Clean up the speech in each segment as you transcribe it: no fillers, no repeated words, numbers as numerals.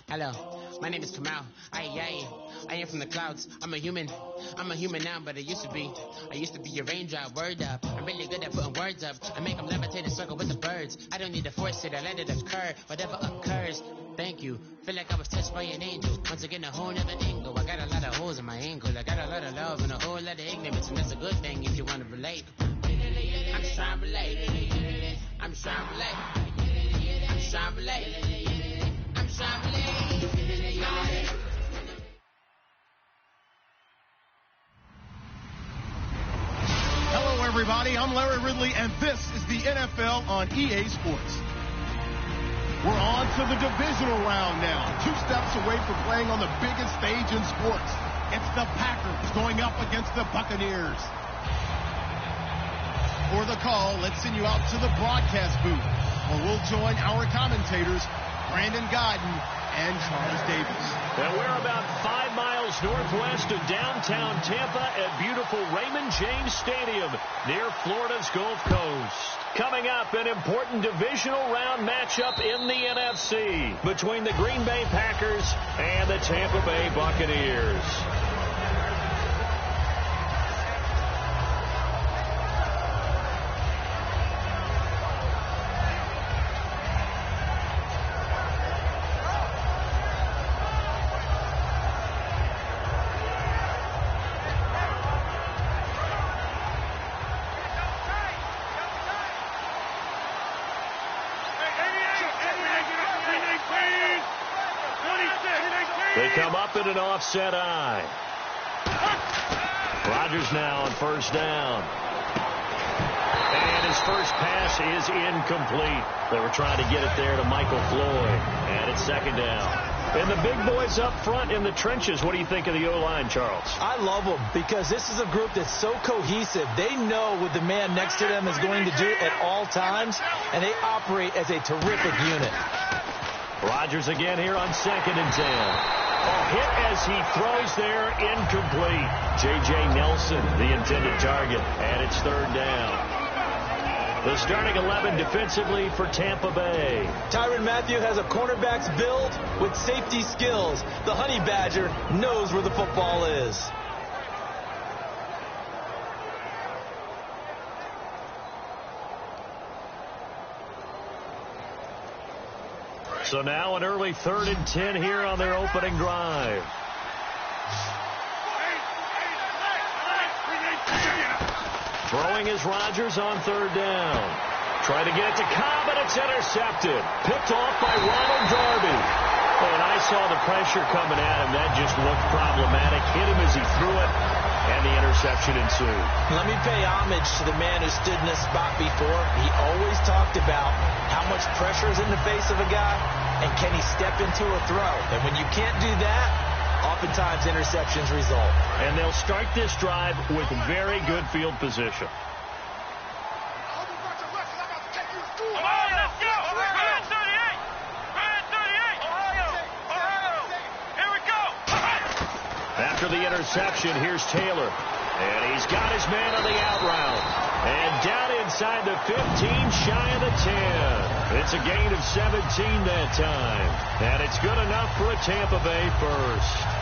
Hello, my name is Kamal. I am from the clouds. I'm a human now, but I used to be a raindrop. Word up, I'm really good at putting words up. I make them levitate and circle with the birds. I don't need to force it, I let it occur. Whatever occurs, thank you. Feel like I was touched by an angel. Once again, a whole nother angle. I got a lot of holes in my ankle. I got a lot of love and a whole lot of ignorance, and that's a good thing if you want to relate. I'm just trying to relate. I'm just trying to relate. I'm just trying to relate. I'm just trying to relate. Hello, everybody. I'm Larry Ridley, and this is the NFL on EA Sports. We're on to the divisional round now. 2 steps away from playing on the biggest stage in sports. It's the Packers going up against the Buccaneers. For the call, let's send you out to the broadcast booth, where we'll join our commentators, Brandon Godden and Charles Davis. And we're about 5 miles northwest of downtown Tampa at beautiful Raymond James Stadium near Florida's Gulf Coast. Coming up, an important divisional round matchup in the NFC between the Green Bay Packers and the Tampa Bay Buccaneers. They come up in an offset eye. Rodgers now on first down. And his first pass is incomplete. They were trying to get it there to Michael Floyd. And it's second down. And the big boys up front in the trenches. What do you think of the O-line, Charles? I love them because this is a group that's so cohesive. They know what the man next to them is going to do at all times, and they operate as a terrific unit. Rodgers again here on 2nd and 10. A hit as he throws there, incomplete. J.J. Nelson, the intended target, and it's third down. The starting 11 defensively for Tampa Bay. Tyrann Mathieu has a cornerback's build with safety skills. The Honey Badger knows where the football is. So now an early 3rd and 10 here on their opening drive. Throwing is Rodgers on 3rd down. Trying to get it to Cobb, and it's intercepted. Picked off by Ronald Darby. And I saw the pressure coming at him. That just looked problematic. Hit him as he threw it, and the interception ensued. Let me pay homage to the man who stood in this spot before. He always talked about how much pressure is in the face of a guy, and can he step into a throw. And when you can't do that, oftentimes interceptions result. And they'll start this drive with very good field position. After the interception, here's Taylor. And he's got his man on the out route. And down inside the 15, shy of the 10. It's a gain of 17 that time. And it's good enough for a Tampa Bay first.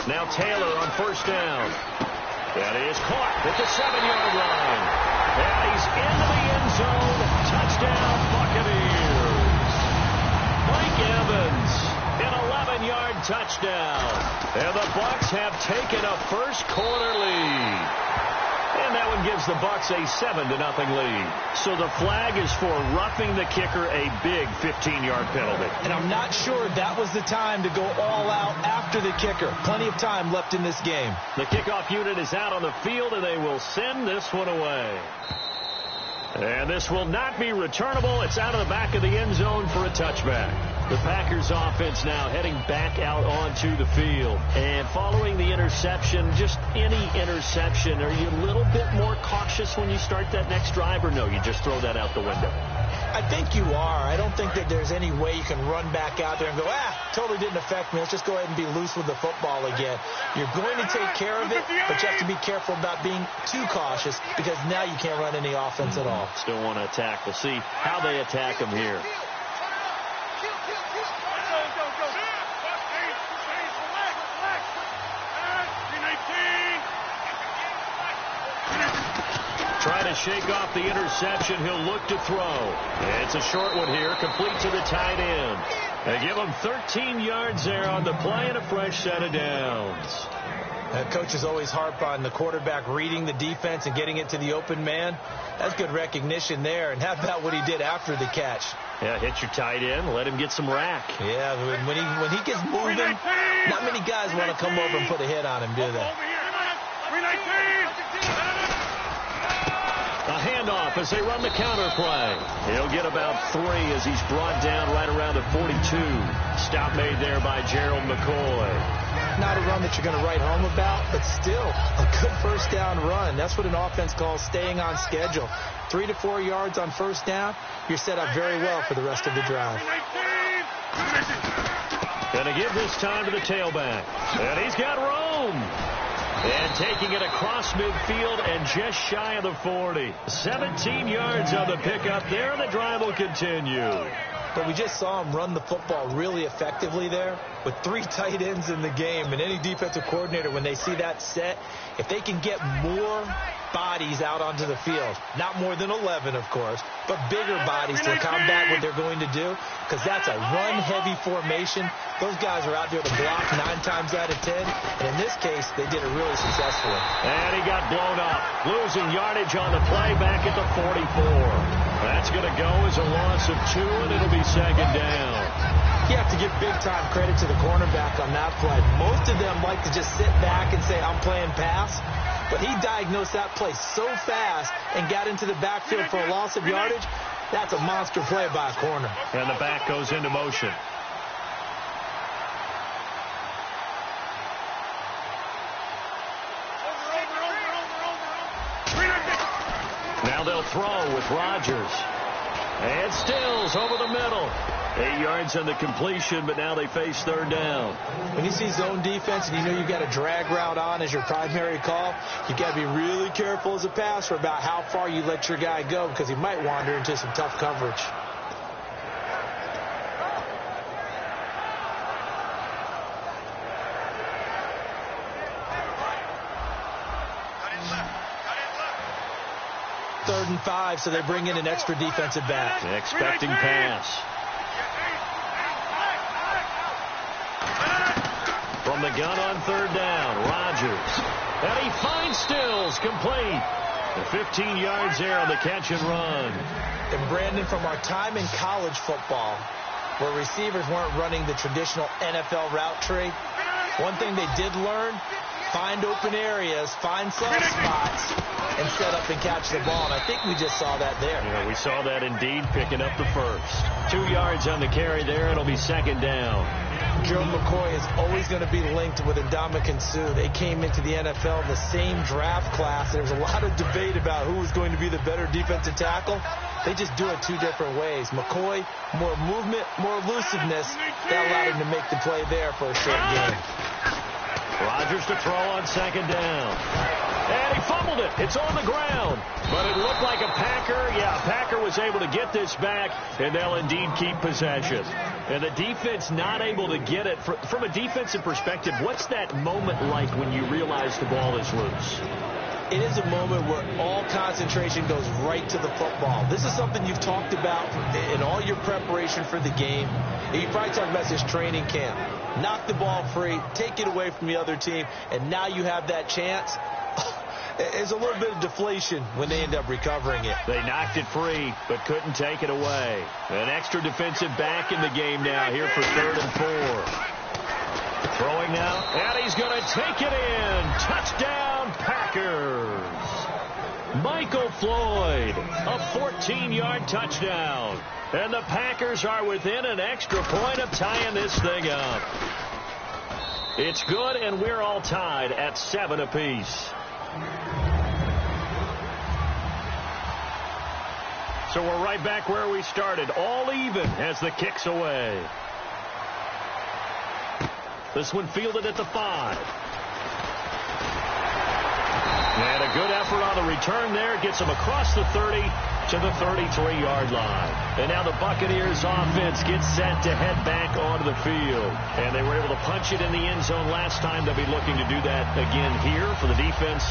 Now Taylor on first down. That is caught at the 7-yard line. And he's into the end zone. Touchdown, Buccaneers. Mike Evans, an 11-yard touchdown. And the Bucs have taken a first-quarter lead. And that one gives the Bucs a 7-0 lead. So the flag is for roughing the kicker, a big 15-yard penalty. And I'm not sure that was the time to go all out after the kicker. Plenty of time left in this game. The kickoff unit is out on the field, and they will send this one away. And this will not be returnable. It's out of the back of the end zone for a touchback. The Packers offense now heading back out onto the field. And following the interception, just any interception, are you a little bit more cautious when you start that next drive, or no, you just throw that out the window? I think you are. I don't think that there's any way you can run back out there and go, totally didn't affect me. Let's just go ahead and be loose with the football again. You're going to take care of it, but you have to be careful about being too cautious because now you can't run any offense at all. Still want to attack. We'll see how they attack them here. Trying to shake off the interception. He'll look to throw. It's a short one here, complete to the tight end. They give him 13 yards there on the play and a fresh set of downs. Coaches always harp on the quarterback reading the defense and getting it to the open man. That's good recognition there. And how about what he did after the catch? Yeah, hit your tight end, let him get some rack. Yeah, when he gets moving, not many guys want to come over and put a hit on him, do they? A handoff as they run the counter play. He'll get about 3 as he's brought down right around the 42. Stop made there by Gerald McCoy. Not a run that you're going to write home about, but still a good first down run. That's what an offense calls staying on schedule. 3 to 4 yards on first down, you're set up very well for the rest of the drive. Going to give this time to the tailback. And he's got Rome. And taking it across midfield and just shy of the 40. 17 yards on the pickup there, and the drive will continue. But we just saw him run the football really effectively there with 3 tight ends in the game. And any defensive coordinator, when they see that set, if they can get more bodies out onto the field, not more than 11, of course, but bigger bodies to combat what they're going to do, because that's a run-heavy formation. Those guys are out there to block 9 times out of 10, and in this case, they did it really successfully. And he got blown up, losing yardage on the play back at the 44. That's going to go as a loss of 2, and it'll be second down. You have to give big-time credit to the cornerback on that play. Most of them like to just sit back and say, I'm playing pass. But he diagnosed that play so fast and got into the backfield for a loss of yardage. That's a monster play by a corner. And the back goes into motion. Now they'll throw with Rodgers. And Stills over the middle. 8 yards on the completion, but now they face third down. When you see zone defense and you know you've got a drag route on as your primary call, you've got to be really careful as a passer about how far you let your guy go because he might wander into some tough coverage. Third and 5, so they bring in an extra defensive back. Expecting pass. From the gun on third down, Rodgers. And he finds Stills, complete. The 15 yards there on the catch and run. And Brandon, from our time in college football, where receivers weren't running the traditional NFL route tree, one thing they did learn, find open areas, find soft spots, and set up and catch the ball. And I think we just saw that there. Yeah, we saw that indeed, picking up the first. 2 yards on the carry there. It'll be second down. Gerald McCoy is always going to be linked with Ndamukong Suh. They came into the NFL in the same draft class. There's a lot of debate about who was going to be the better defensive tackle. They just do it 2 different ways. McCoy, more movement, more elusiveness. That allowed him to make the play there for a short game. Rodgers to throw on second down. And he fumbled it. It's on the ground. But it looked like a Packer. Yeah, a Packer was able to get this back, and they'll indeed keep possession. And the defense not able to get it. From a defensive perspective, what's that moment like when you realize the ball is loose? It is a moment where all concentration goes right to the football. This is something you've talked about in all your preparation for the game. And you probably talked about this training camp. Knock the ball free, take it away from the other team, and now you have that chance. There's a little bit of deflation when they end up recovering it. They knocked it free, but couldn't take it away. An extra defensive back in the game now here for 3rd and 4. Throwing out, and he's going to take it in. Touchdown, Packers. Michael Floyd, a 14-yard touchdown. And the Packers are within an extra point of tying this thing up. It's good, and we're all tied at 7 apiece. So we're right back where we started, all even as the kick's away. This one fielded at the 5. And a good effort on the return there. Gets him across the 30 to the 33-yard line. And now the Buccaneers offense gets set to head back onto the field. And they were able to punch it in the end zone last time. They'll be looking to do that again here for the defense.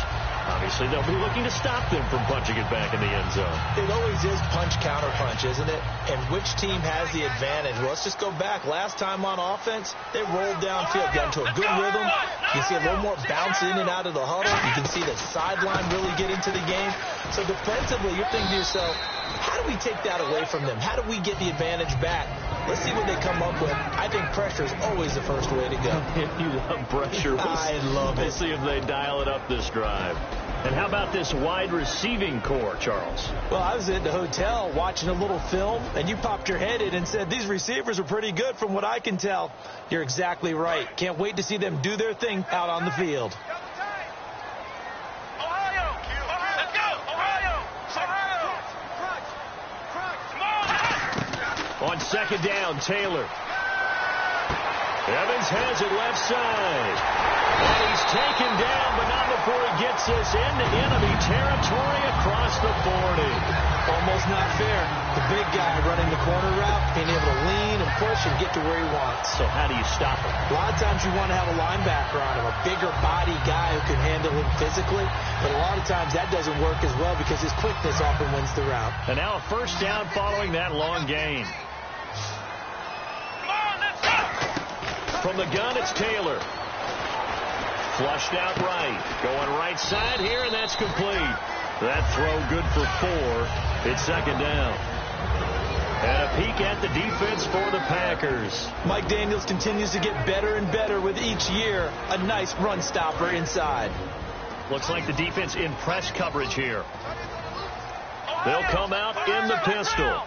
Obviously, they'll be looking to stop them from punching it back in the end zone. It always is punch-counter-punch, isn't it? And which team has the advantage? Well, let's just go back. Last time on offense, they rolled downfield, got into a good rhythm. You can see a little more bounce in and out of the huddle. You can see the sideline really get into the game. So defensively, you're thinking to yourself, how do we take that away from them? How do we get the advantage back? Let's see what they come up with. I think pressure is always the first way to go. You love pressure. I love it. We'll see if they dial it up this drive. And how about this wide receiving core, Charles? Well, I was at the hotel watching a little film, and you popped your head in and said, these receivers are pretty good from what I can tell. You're exactly right. Can't wait to see them do their thing out on the field. On second down, Taylor. Evans has it left side. And he's taken down, but not before he gets us into enemy territory across the 40. Almost not fair. The big guy running the corner route, being able to lean and push and get to where he wants. So how do you stop him? A lot of times you want to have a linebacker on him, a bigger body guy who can handle him physically. But a lot of times that doesn't work as well because his quickness often wins the route. And now a first down following that long gain. From the gun, it's Taylor. Flushed out right. Going right side here, and that's complete. That throw good for 4. It's second down. And a peek at the defense for the Packers. Mike Daniels continues to get better and better with each year. A nice run stopper inside. Looks like the defense in press coverage here. They'll come out in the pistol.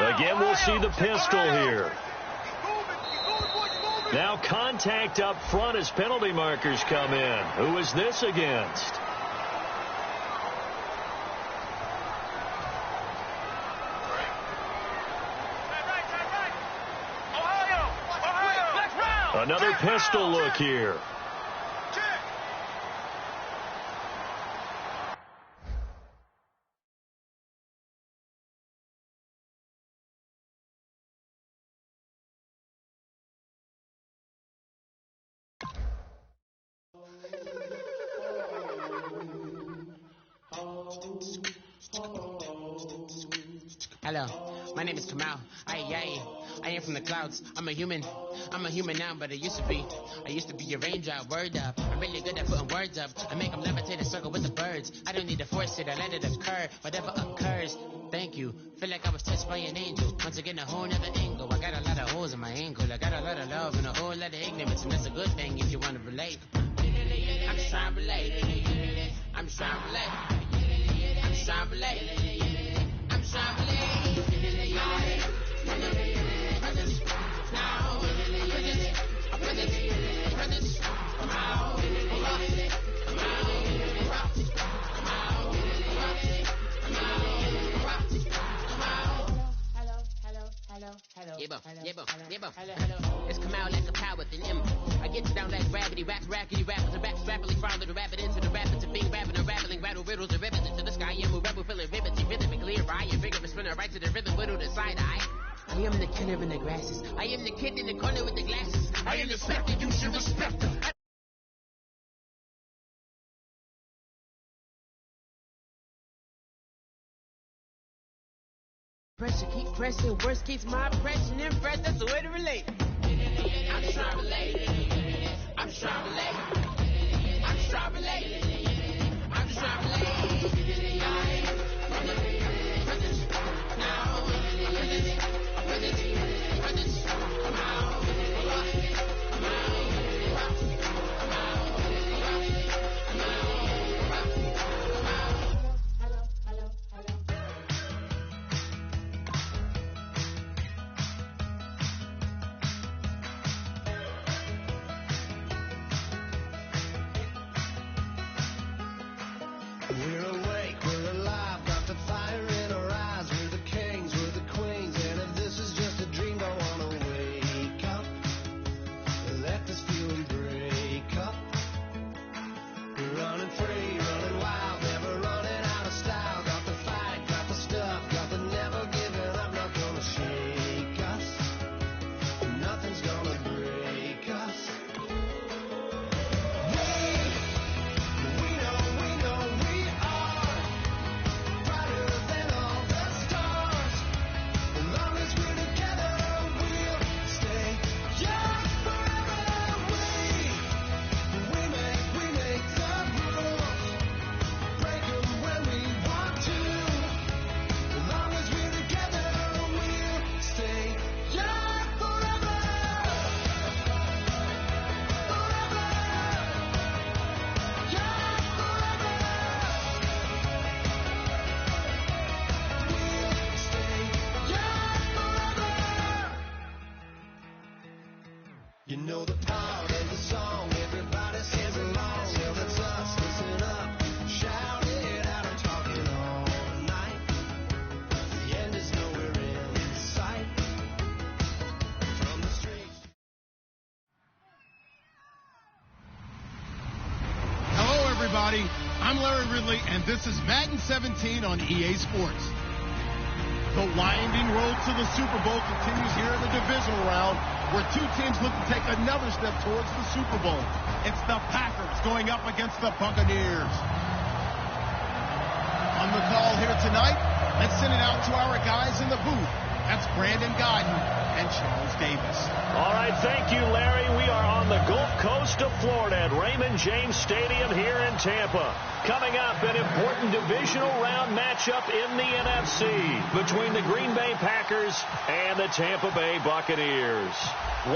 Again, we'll see the pistol here. Now contact up front as penalty markers come in. Who is this against? Another pistol look here. Hello, my name is Kamal. I am from the clouds. I'm a human now, but I used to be a raindrop. Word up, I'm really good at putting words up. I make them levitate and circle with the birds. I don't need to force it, I let it occur. Whatever occurs, thank you. Feel like I was touched by an angel. Once again, a whole nother angle. I got a lot of holes in my angle. I got a lot of love and a whole lot of ignorance, and that's a good thing if you want to relate. I'm just trying to relate. I'm just trying to relate. I'm just trying to relate. I'm just trying to relate. It's come out like a power with an M. I get you down like gravity, rackety rap with the raps, rapidly follow the rabbit into the rapids, and being rapping and rattling, rattle riddles and ribbons into the sky. I'm a rebel, feeling rivets, rhythmically clear. I am bigger, but spinning right to the rhythm, whittle the side eye. I am the killer in the grasses. I am the kid in the corner with the glasses. I am the spectre, you should respect her. Pressure keep pressing, worst case my impression and fresh, that's the way to relate. I'm just trying to relate. I'm just trying to relate. I'm just trying to relate. I'm just trying to relate. You know the part of the song, everybody sings along. So that's us, listen up, shout it out and talk it all night. The end is nowhere in sight. From the streets. Hello, everybody. I'm Larry Ridley, and this is Madden 17 on EA Sports. The winding road to the Super Bowl continues here in the divisional round, where two teams look to take another step towards the Super Bowl. It's the Packers going up against the Buccaneers. On the call here tonight, let's send it out to our guys in the booth. That's Brandon Godden and Charles Davis. All right, thank you, Larry. We are on the Gulf Coast of Florida at Raymond James Stadium here in Tampa. Coming up, an important divisional round matchup in the NFC between the Green Bay Packers and the Tampa Bay Buccaneers.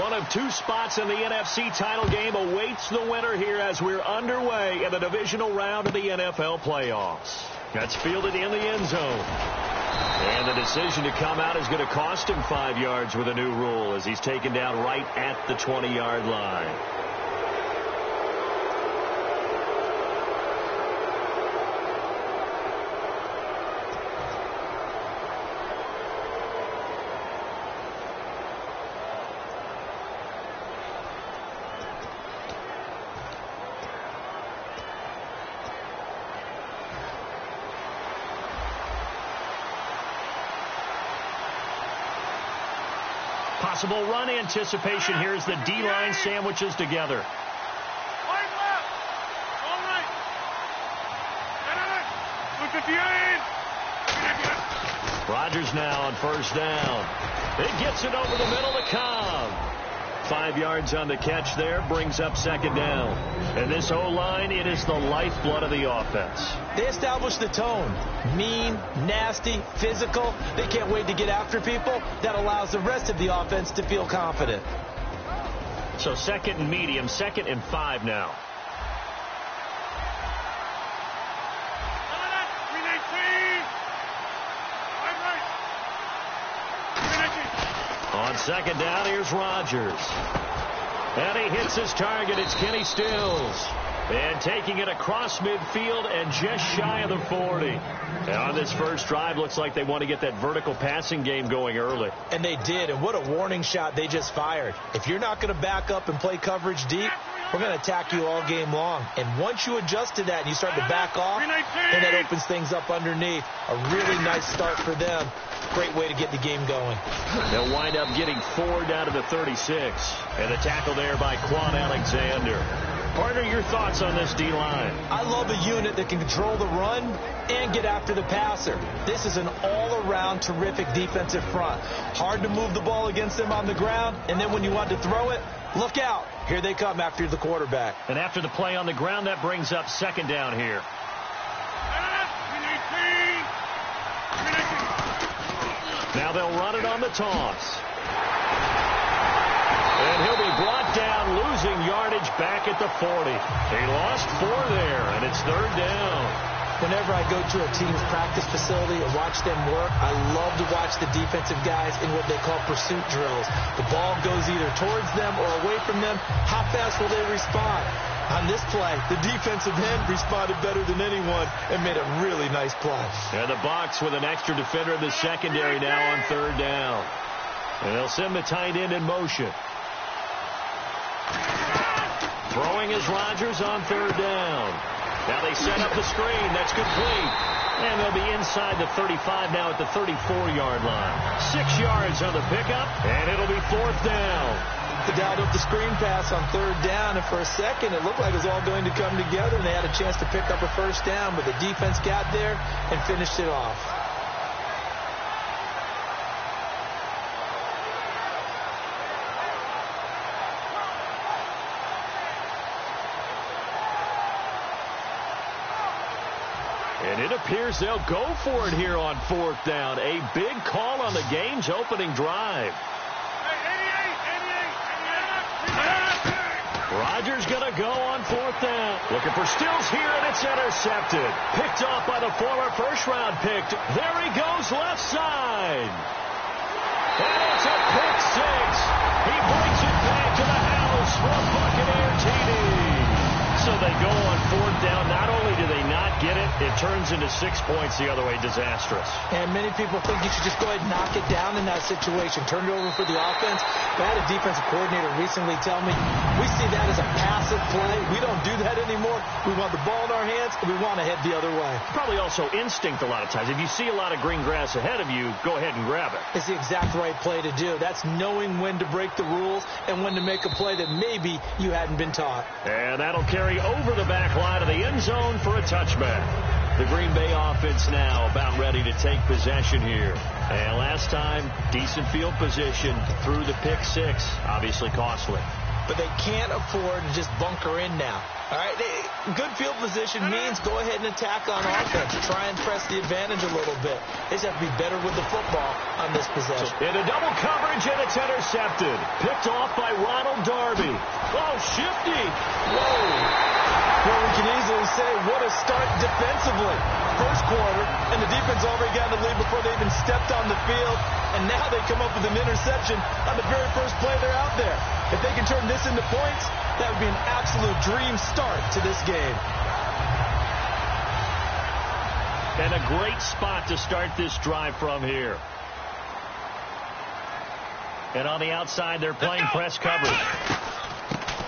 One of two spots in the NFC title game awaits the winner here as we're underway in the divisional round of the NFL playoffs. That's fielded in the end zone. And the decision to come out is going to cost him 5 yards with a new rule as he's taken down right at the 20-yard line. Possible run anticipation here as the D-line sandwiches together. Rodgers now on first down. It gets it over the middle to Cobb. 5 yards on the catch there, brings up second down. And this O-line, it is the lifeblood of the offense. They established the tone. Mean, nasty, physical. They can't wait to get after people. That allows the rest of the offense to feel confident. So second and medium, 2nd and 5 now. On second down, here's Rodgers. And he hits his target. It's Kenny Stills. And taking it across midfield and just shy of the 40. And on this first drive, looks like they want to get that vertical passing game going early. And they did. And what a warning shot they just fired. If you're not going to back up and play coverage deep, we're going to attack you all game long. And once you adjust to that and you start to back off, then that opens things up underneath. A really nice start for them. Great way to get the game going. They'll wind up getting 4 down to the 36. And the tackle there by Quan Alexander. Partner, your thoughts on this D-line? I love a unit that can control the run and get after the passer. This is an all-around terrific defensive front. Hard to move the ball against them on the ground, and then when you want to throw it, look out. Here they come after the quarterback. And after the play on the ground, that brings up second down here. Now they'll run it on the toss. And he'll be brought down, losing yardage back at the 40. He lost 4 there, and it's third down. Whenever I go to a team's practice facility and watch them work, I love to watch the defensive guys in what they call pursuit drills. The ball goes either towards them or away from them. How fast will they respond? On this play, the defensive end responded better than anyone and made a really nice play. And the Bucs with an extra defender in the secondary now on third down. And they'll send the tight end in motion. Throwing is Rodgers on third down. Now they set up the screen. That's complete. And they'll be inside the 35 now at the 34-yard line. 6 yards on the pickup, and it'll be fourth down. They dialed up the screen pass on third down, and for a second it looked like it was all going to come together, and they had a chance to pick up a first down, but the defense got there and finished it off. And it appears they'll go for it here on fourth down. A big call on the game's opening drive. Rodgers going to go on fourth down. Looking for Stills here, and it's intercepted. Picked off by the former first-round pick. There he goes left side. And it's a pick six. He brings it back to the house they go on fourth down. Not only do they not get it, it turns into 6 points the other way. Disastrous. And many people think you should just go ahead and knock it down in that situation. Turn it over for the offense. But I had a defensive coordinator recently tell me, we see that as a passive play. We don't do that anymore. We want the ball in our hands, and we want to head the other way. Probably also instinct a lot of times. If you see a lot of green grass ahead of you, go ahead and grab it. It's the exact right play to do. That's knowing when to break the rules and when to make a play that maybe you hadn't been taught. And that'll carry over the back line of the end zone for a touchback. The Green Bay offense now about ready to take possession here. And last time, decent field position through the pick six. Obviously costly. But they can't afford to just bunker in now. All right, good field position means go ahead and attack on offense. Try and press the advantage a little bit. They just have to be better with the football on this possession. In a double coverage, and it's intercepted. Picked off by Ronald Darby. Oh, shifty. Whoa. Well, we can easily say what a start defensively. First quarter, and the defense already got the lead before they even stepped on the field. And now they come up with an interception on the very first play they're out there. If they can turn this into points, that would be an absolute dream start to this game. And a great spot to start this drive from here. And on the outside, they're playing press coverage.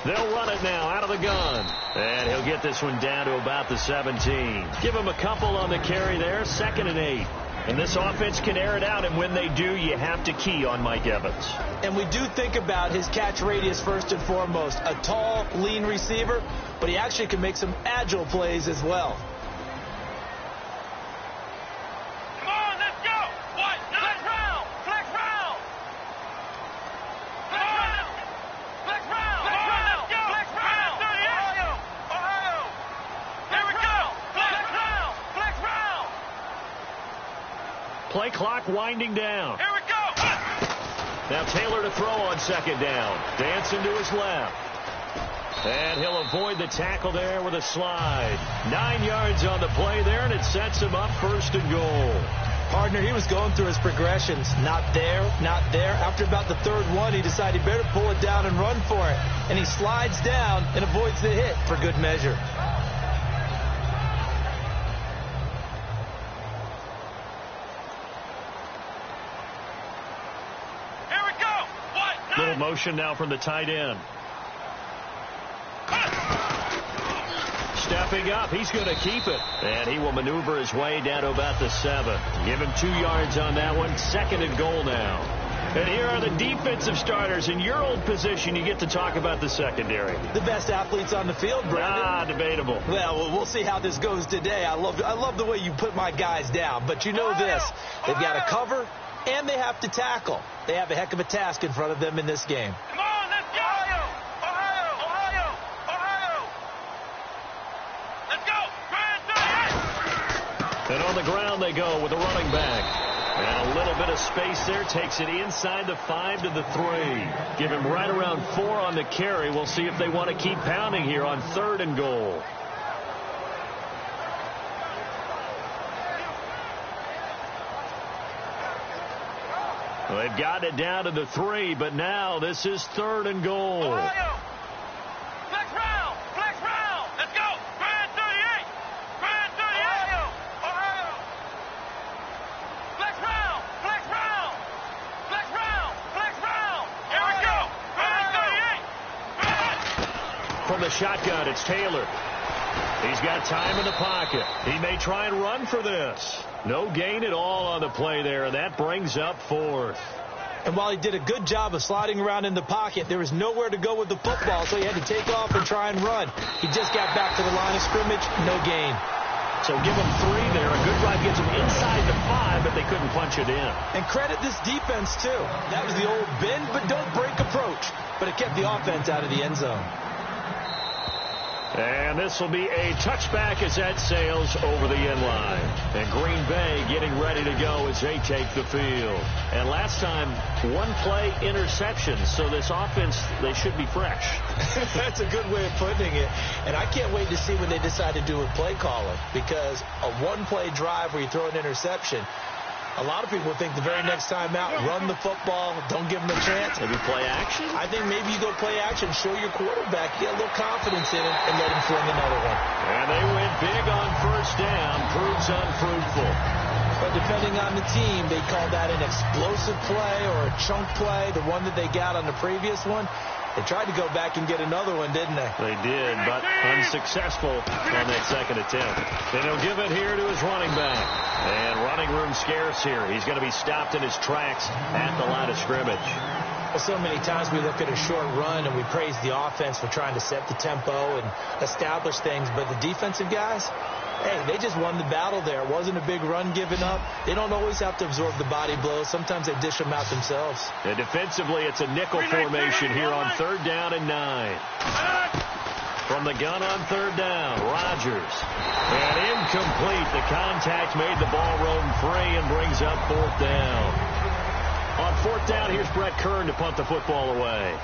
They'll run it now out of the gun. And he'll get this one down to about the 17. Give him a couple on the carry there. 2nd and 8. And this offense can air it out, and when they do, you have to key on Mike Evans. And we do think about his catch radius first and foremost. A tall, lean receiver, but he actually can make some agile plays as well. Come on, let's go! What? Flex round! Flex round! Flex round! Flex round! Flex round! Flex round! Ohio! Ohio! Here we go! Flex round! Flex round! Play clock winding down. Here we go! Now Taylor to throw on 2nd down. Dancing to his left. And he'll avoid the tackle there with a slide. 9 yards on the play there, and it sets him up 1st and goal. Partner, he was going through his progressions. Not there, not there. After about the 3rd one, he decided he better pull it down and run for it. And he slides down and avoids the hit for good measure. Here we go! What? Little motion now from the tight end. Stepping up, he's going to keep it. And he will maneuver his way down to about the 7. Give him 2 yards on that one. 2nd and goal now. And here are the defensive starters. In your old position, you get to talk about the secondary. The best athletes on the field, Brandon. Debatable. Well, we'll see how this goes today. I love the way you put my guys down. But you know this. They've got to cover, and they have to tackle. They have a heck of a task in front of them in this game. Come on, let's go! Ohio! Ohio! Ohio! Ohio! Let's go! Grand 38! And on the ground they go with a running back. And a little bit of space there. Takes it inside the 5 to the 3. Give him right around 4 on the carry. We'll see if they want to keep pounding here on 3rd and goal. Well, they've got it down to the 3, but now this is 3rd and goal. Ohio! Flex round! Flex round! Let's go! Grand 38! Grand 38! Ohio! Ohio! Flex round! Flex round! Flex round! Flex round! Here we go! Grand 38! From the shotgun, it's Taylor. He's got time in the pocket. He may try and run for this. No gain at all on the play there, and that brings up 4th. And while he did a good job of sliding around in the pocket, there was nowhere to go with the football, so he had to take off and try and run. He just got back to the line of scrimmage, no gain. So give him 3 there. A good drive gets him inside the 5, but they couldn't punch it in. And credit this defense, too. That was the old bend but don't break approach, but it kept the offense out of the end zone. And this will be a touchback as that sails over the end line. And Green Bay getting ready to go as they take the field. And last time, 1-play interception. So this offense, they should be fresh. That's a good way of putting it. And I can't wait to see when they decide to do with play calling. Because a 1-play drive where you throw an interception, A lot of people think the very next time out, run the football, don't give them a chance. Maybe play action? I think maybe you go play action, show your quarterback, get a little confidence in him, and let him fling another one. And they went big on first down, proves unfruitful. But depending on the team, they call that an explosive play or a chunk play, the one that they got on the previous one. They tried to go back and get another one, didn't they? They did, but unsuccessful on that second attempt. And he'll give it here to his running back. And running room scarce here. He's going to be stopped in his tracks at the line of scrimmage. Well, so many times we look at a short run and we praise the offense for trying to set the tempo and establish things, but the defensive guys, hey, they just won the battle there. It wasn't a big run given up. They don't always have to absorb the body blows. Sometimes they dish them out themselves. And defensively, it's a nickel formation here on 3rd down and 9. From the gun on 3rd down, Rodgers. And incomplete. The contact made the ball roam free and brings up 4th down. On 4th down, here's Brett Kern to punt the football away.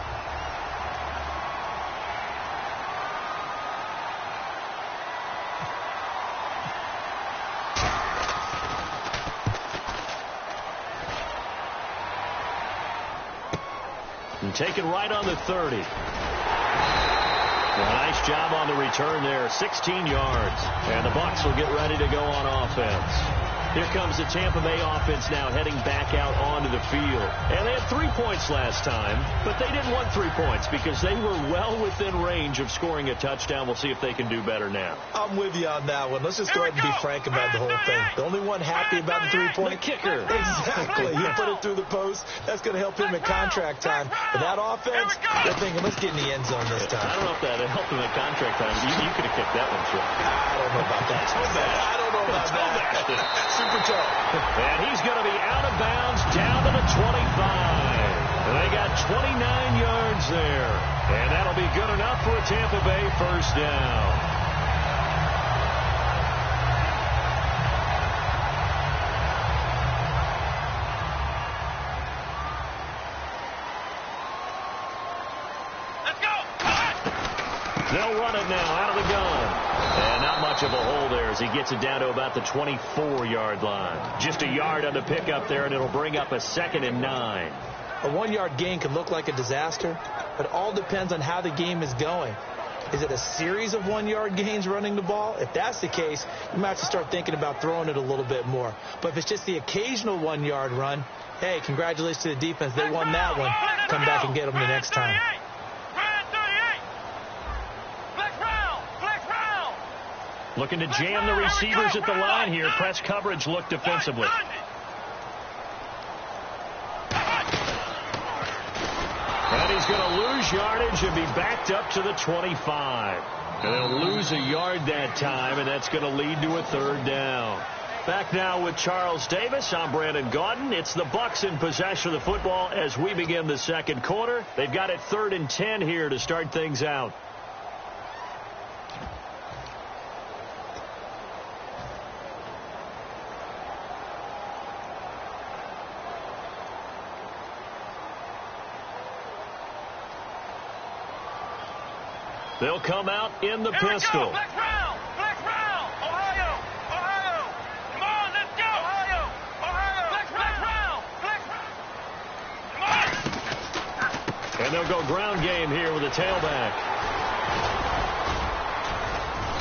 And taken right on the 30. Well, nice job on the return there. 16 yards. And the Bucs will get ready to go on offense. Here comes the Tampa Bay offense now heading back out onto the field. And they had 3 points last time, but they didn't want 3 points because they were well within range of scoring a touchdown. We'll see if they can do better now. I'm with you on that one. Let's just go ahead and be frank about the whole thing. The only one happy about the 3-point kicker. Exactly. He put it through the post. That's going to help him at contract time. But that offense, they're thinking, let's get in the end zone this time. I don't know if that helped him at contract time. You could have kicked that one short. I don't know about that. I don't know about that. Super tough. And he's going to be out of bounds down to the 25. They got 29 yards there. And that'll be good enough for a Tampa Bay first down. They'll run it now out of the gun. And not much of a hole there as he gets it down to about the 24-yard line. Just a yard on the pickup there, and it'll bring up a 2nd and 9. A 1-yard gain can look like a disaster, but it all depends on how the game is going. Is it a series of 1-yard gains running the ball? If that's the case, you might have to start thinking about throwing it a little bit more. But if it's just the occasional 1-yard run, hey, congratulations to the defense. They won that one. Come back and get them the next time. Looking to jam the receivers at the line here. Press coverage look defensively. And he's going to lose yardage and be backed up to the 25. And they'll lose a yard that time, and that's going to lead to a 3rd down. Back now with Charles Davis. I'm Brandon Gaudin. It's the Bucs in possession of the football as we begin the second quarter. They've got it 3rd and 10 here to start things out. They'll come out in the pistol. Black round. Ohio. Come on, let's go. Ohio. Black round. Come on. And they'll go ground game here with a tailback.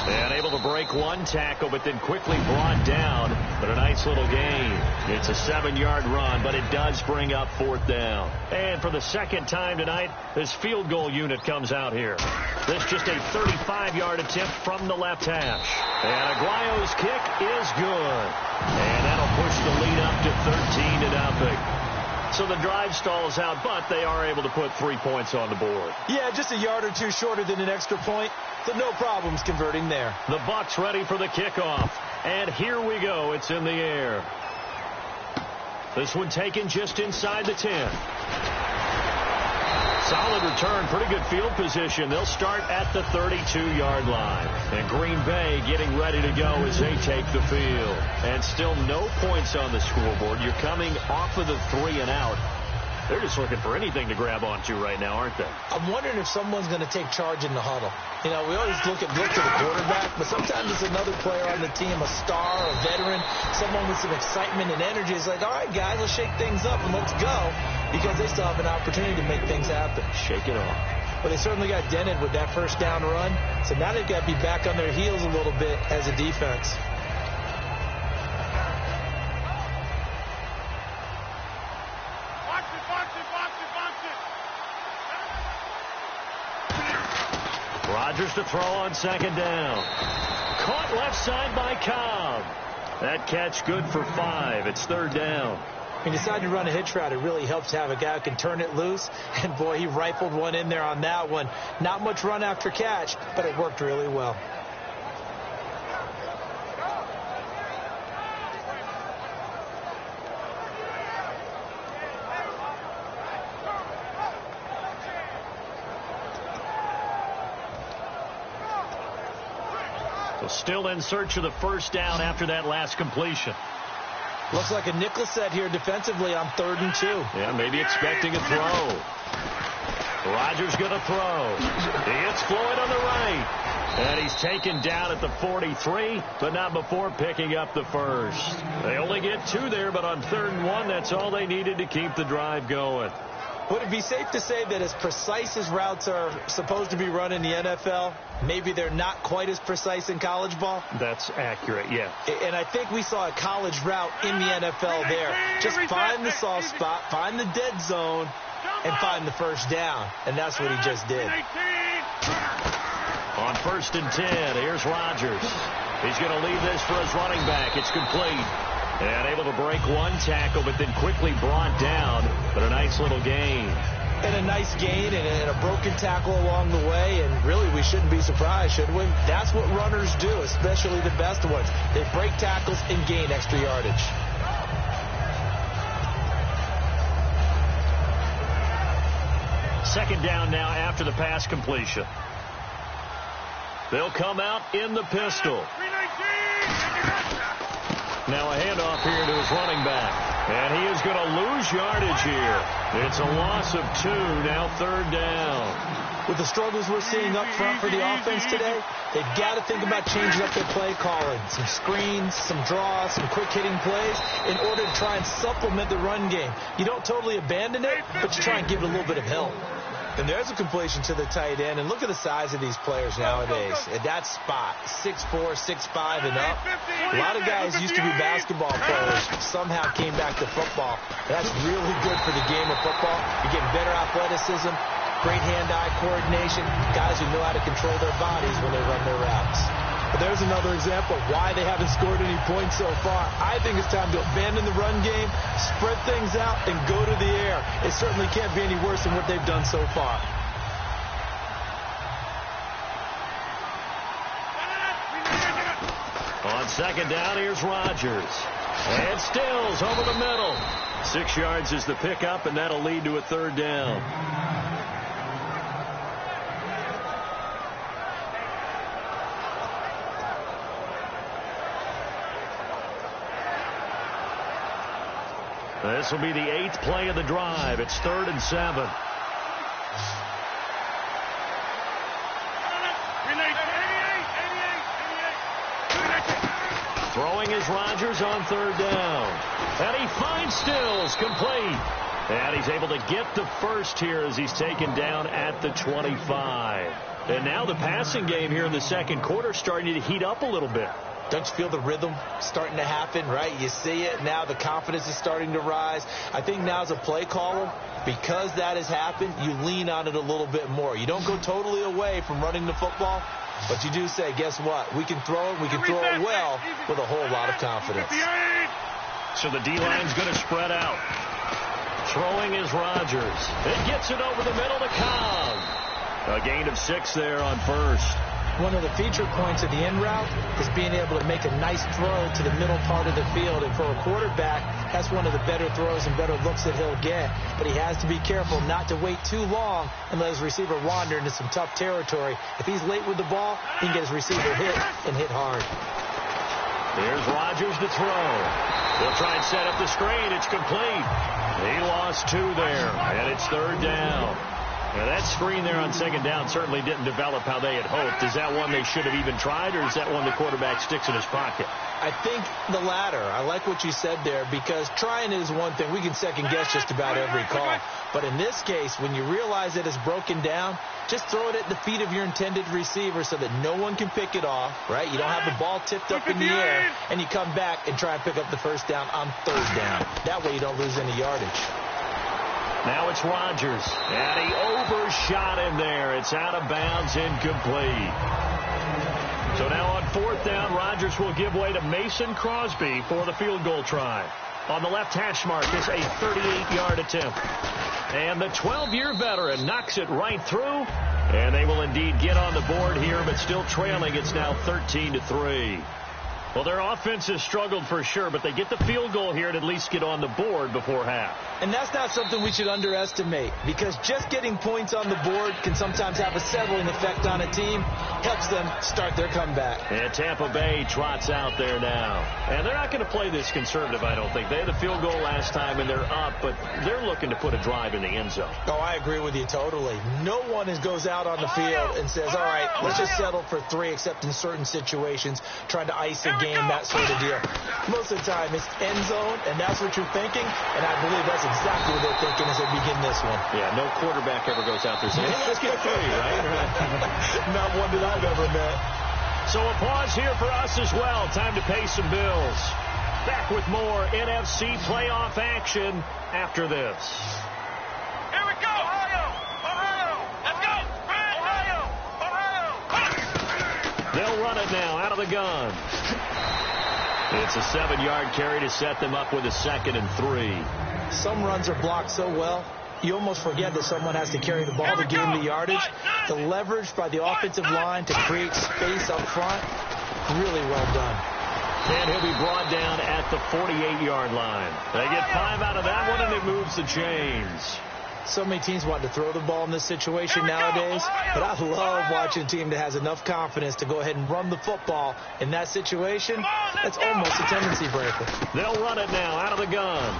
And able to break one tackle, but then quickly brought down. But a nice little gain. It's a 7-yard run, but it does bring up 4th down. And for the second time tonight, this field goal unit comes out here. This just a 35-yard attempt from the left hash. And Aguayo's kick is good. And that'll push the lead up to 13-0. So the drive stalls out, but they are able to put 3 points on the board. Yeah, just a yard or two shorter than an extra point. So no problems converting there. The Bucs ready for the kickoff. And here we go. It's in the air. This one taken just inside the 10. Solid return. Pretty good field position. They'll start at the 32-yard line. And Green Bay getting ready to go as they take the field. And still no points on the scoreboard. You're coming off of the 3 and out. They're just looking for anything to grab onto right now, aren't they? I'm wondering if someone's going to take charge in the huddle. You know, we always look to the quarterback, but sometimes it's another player on the team, a star, a veteran, someone with some excitement and energy. It's like, all right, guys, let's shake things up and let's go, because they still have an opportunity to make things happen. Shake it off. Well, they certainly got dented with that first down run, so now they've got to be back on their heels a little bit as a defense. Rodgers to throw on second down. Caught left side by Cobb. That catch good for 5. It's third down. When you decide to run a hitch route, it really helps to have a guy who can turn it loose. And, boy, he rifled one in there on that one. Not much run after catch, but it worked really well. Still in search of the first down after that last completion. Looks like a nickel set here defensively on 3rd and 2. Yeah, maybe expecting a throw. Rodgers going to throw. He hits Floyd on the right. And he's taken down at the 43, but not before picking up the first. They only get 2 there, but on 3rd and 1, that's all they needed to keep the drive going. Would it be safe to say that as precise as routes are supposed to be run in the NFL, maybe they're not quite as precise in college ball? That's accurate, yeah. And I think we saw a college route in the NFL there. Just find the soft spot, find the dead zone, and find the first down. And that's what he just did. On 1st and 10, here's Rodgers. He's going to leave this for his running back. It's complete. And able to break one tackle, but then quickly brought down. But a nice little gain. And a nice gain and a broken tackle along the way. And really, we shouldn't be surprised, should we? That's what runners do, especially the best ones. They break tackles and gain extra yardage. Second down now after the pass completion. They'll come out in the pistol. Now a handoff here to his running back. And he is going to lose yardage here. It's a loss of 2, now 3rd down. With the struggles we're seeing up front for the offense today, they've got to think about changing up their play calling. Some screens, some draws, some quick-hitting plays in order to try and supplement the run game. You don't totally abandon it, but you try and give it a little bit of help. And there's a completion to the tight end. And look at the size of these players nowadays. At that spot, 6'4", 6'5", and up. A lot of guys used to be basketball players, somehow came back to football. That's really good for the game of football. You're getting better athleticism, great hand-eye coordination, guys who know how to control their bodies when they run their routes. But there's another example of why they haven't scored any points so far. I think it's time to abandon the run game, spread things out, and go to the air. It certainly can't be any worse than what they've done so far. On second down, here's Rodgers. And Stills over the middle. 6 yards is the pickup, and that'll lead to a 3rd down. This will be the 8th play of the drive. It's 3rd and 7. Throwing is Rodgers on 3rd down. And he finds Stills, complete. And he's able to get the first here as he's taken down at the 25. And now the passing game here in the second quarter starting to heat up a little bit. Don't you feel the rhythm starting to happen, right? You see it now. The confidence is starting to rise. I think now as a play caller, because that has happened, you lean on it a little bit more. You don't go totally away from running the football, but you do say, guess what? We can throw it. We can throw it well with a whole lot of confidence. So the D-line's going to spread out. Throwing is Rodgers. It gets it over the middle to Cobb. A gain of 6 there on 1st. One of the feature points of the in route is being able to make a nice throw to the middle part of the field. And for a quarterback, that's one of the better throws and better looks that he'll get. But he has to be careful not to wait too long and let his receiver wander into some tough territory. If he's late with the ball, he can get his receiver hit and hit hard. Here's Rodgers to throw. They'll try and set up the screen. It's complete. He lost 2 there, and it's 3rd down. Now, that screen there on 2nd down certainly didn't develop how they had hoped. Is that one they should have even tried, or is that one the quarterback sticks in his pocket? I think the latter. I like what you said there, because trying is one thing. We can second-guess just about every call. But in this case, when you realize that it's broken down, just throw it at the feet of your intended receiver so that no one can pick it off, right? You don't have the ball tipped up in the air, and you come back and try and pick up the 1st down on 3rd down. That way you don't lose any yardage. Now it's Rodgers, and he overshot him there. It's out of bounds, incomplete. So now on 4th down, Rodgers will give way to Mason Crosby for the field goal try. On the left hash mark is a 38-yard attempt. And the 12-year veteran knocks it right through, and they will indeed get on the board here, but still trailing. It's now 13-3. Well, their offense has struggled for sure, but they get the field goal here and at least get on the board before half. And that's not something we should underestimate, because just getting points on the board can sometimes have a settling effect on a team. Helps them start their comeback. And Tampa Bay trots out there now. And they're not going to play this conservative, I don't think. They had the field goal last time, and they're up, but they're looking to put a drive in the end zone. Oh, I agree with you totally. No one goes out on the field and says, all right, let's just settle for 3, except in certain situations, trying to ice a game, that sort of deal. Most of the time, it's end zone, and that's what you're thinking, and I believe that's exactly what they're thinking as they begin this one. Yeah, no quarterback ever goes out there saying, hey, let's get 3, right? Not one that I've ever met. So a pause here for us as well. Time to pay some bills. Back with more NFC playoff action after this. Here we go, Ohio! Ohio! Let's go! Ohio! Ohio! They'll run it now out of the gun. It's a 7-yard carry to set them up with a 2nd and 3. Some runs are blocked so well, you almost forget that someone has to carry the ball to gain the yardage. The leverage by the offensive line to create space up front, really well done. And he'll be brought down at the 48-yard line. They get 5 out of that one, and it moves the chains. So many teams want to throw the ball in this situation nowadays, but I love watching a team that has enough confidence to go ahead and run the football in that situation. That's almost a tendency breaker. They'll run it now out of the gun,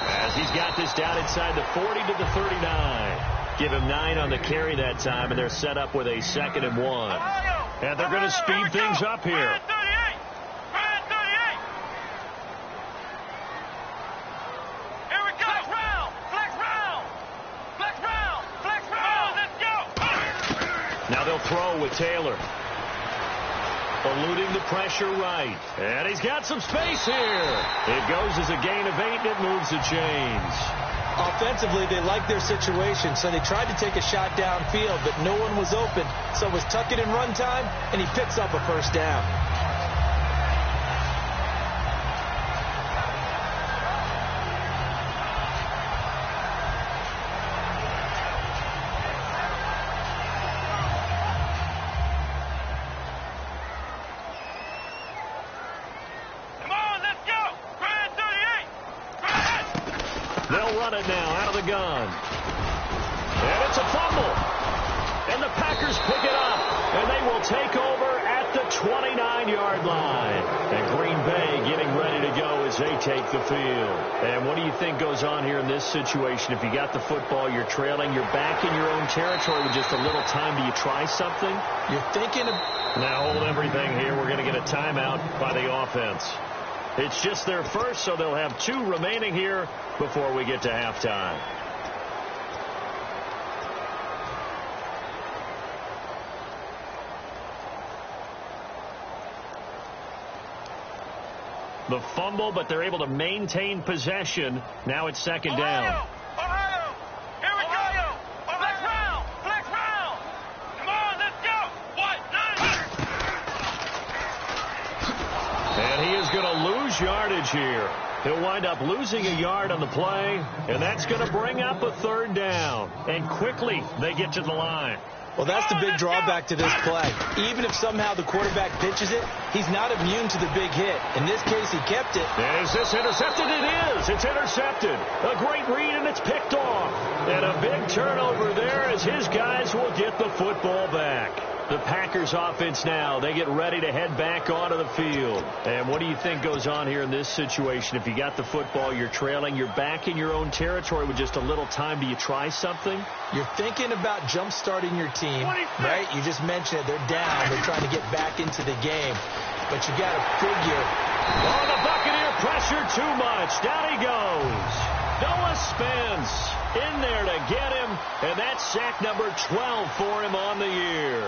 as he's got this down inside the 40 to the 39. Give him 9 on the carry that time, and they're set up with a 2nd and 1. And they're going to speed things up here. Now they'll throw with Taylor. Eluding the pressure right. And he's got some space here. It goes as a gain of 8, and it moves the chains. Offensively, they like their situation, so they tried to take a shot downfield, but no one was open. So it was tuck it in run time, and he picks up a 1st down. They'll run it now out of the gun. And it's a fumble. And the Packers pick it up. And they will take over at the 29-yard line. And Green Bay getting ready to go as they take the field. And what do you think goes on here in this situation? If you got the football, you're trailing, you're back in your own territory with just a little time. Do you try something? You're thinking of... Now hold everything here. We're going to get a timeout by the offense. It's just their first, so they'll have 2 remaining here before we get to halftime. The fumble, but they're able to maintain possession. Now it's 2nd down. Ohio! Here we go! Flex round! Flex round! Come on, let's go! 1, 9! And he is going to lose yardage here. He'll wind up losing a yard on the play, and that's going to bring up a 3rd down. And quickly, they get to the line. Well, that's the big drawback to this play. Even if somehow the quarterback pitches it, he's not immune to the big hit. In this case, he kept it. Is this intercepted? It is. It's intercepted. A great read, and it's picked off. And a big turnover there as his guys will get the football back. The Packers offense now. They get ready to head back onto the field. And what do you think goes on here in this situation? If you got the football, you're trailing, you're back in your own territory with just a little time. Do you try something? You're thinking about jump-starting your team, right? You just mentioned it. They're down. They're trying to get back into the game. But you got to figure. Oh, the Buccaneer pressure too much. Down he goes. Noah Spence in there to get him, and that's sack number 12 for him on the year.